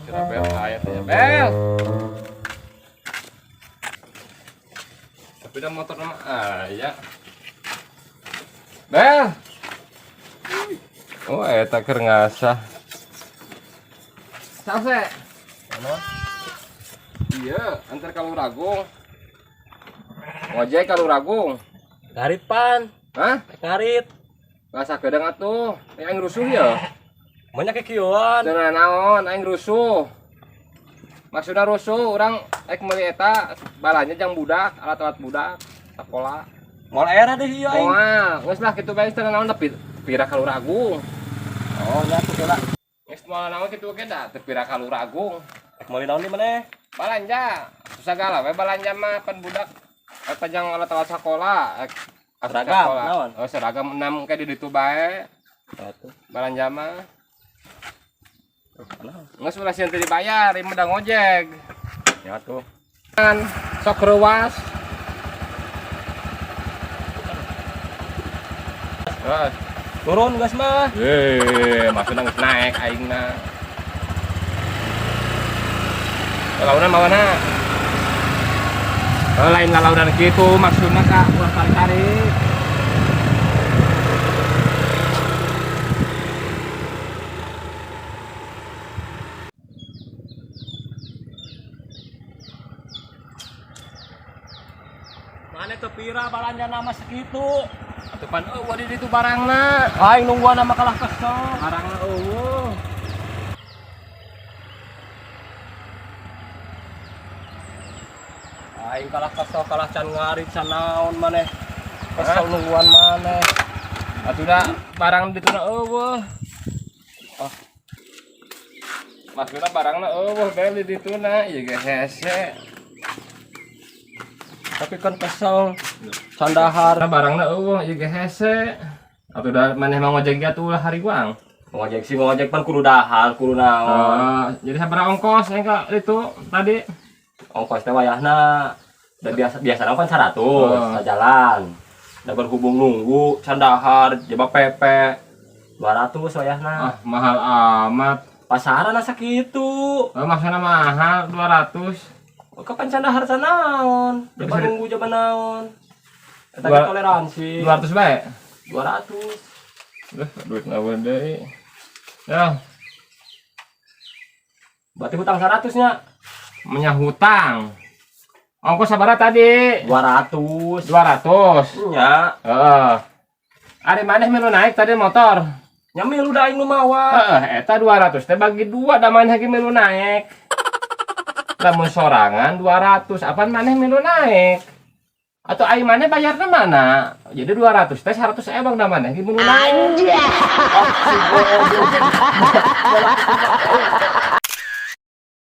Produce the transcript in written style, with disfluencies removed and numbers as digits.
Kira bel ayat ya bel. Tapi udah motor nama ayah. Bel. Oh, eta keur ngasah. Sase. Iya, antar kalau ragung. Ngojek kalau ragung. Garit pan. Hah? Garit. Ngasah kedeng atuh. Aing rusuh ya. Banyak kekieuan. Cenah naon aing rusuh. Maksudna rusuh urang ek meuli eta balanya jang budak, alat-alat budak sakola. Moal era deh ieu aing. Moal, geus lah kitu bae cenah naon tapi pira kalau ragung. Oh, nya tuh lah. Geus moal naon kitu ge da teu pira kalau ragung. Ek meuli naon di maneh? Balanja. Susagala we balanja mah pan budak. Eta jang alat-alat sakola. Seragam naon? Oh, seragam 6 kayak di ditu bae. Atuh. Balanja mah. Naon? Nges ulah sieun teu dibayar, ieu mah da ngojek. Ya tuh. Kan sok reuwas. Turun gas mah. Maksudna geus naek aingna. Launan mana? Lain ngalaunan kitu maksudna Kak, ulah tarik-tarik. Mana teu pira balanja nama segitu. Atuh pan eueuh di ditu barangna. Aing nungguan nama kalah kesel. Barangna eueuh. Aing kalah kesel kalah can ngarit can naon maneh. Kesel nungguan maneh. Atuh da barang dituna eueuh. Oh. Maksudna barangna eueuh bae di dituna ieu ge hese. Tapi kan kesel sandahar. Barangna eueuh ieu ge hese. Atuh da maneh mah ngojek ge atuh hari guang. Ngojek sih ngojek pan kudu dahar kudu naon. Jadi sabaraha ongkos aya ka itu tadi? Ongkos teh wayahna da biasa kan 100 sajalan. Da berhubung nunggu sandahar jebak pepe 200 wayahna. Ah, mahal amat. Pasaran sakitu. Maksudna mahal 200. Kapan sandahar sanaon? Jebak nunggu jebak naon. Eta toleransi. 200 bae. 200. Duit naon deui. Ya, Berarti hutang 100 nya. menyahutang. Ongkos sabaraha tadi? 200. 200. Nya. Heeh. Ari maneh milu naik tadi motor. Nya milu da aing nu mawa. Eta 200 teh bagi 2 da maneh ge milu naik. Lamun sorangan 200, apaan maneh milu naik? Atau aing maneh bayarna mana? Jadi 200 teh 100 ebang da maneh ge milu naik. Anjir.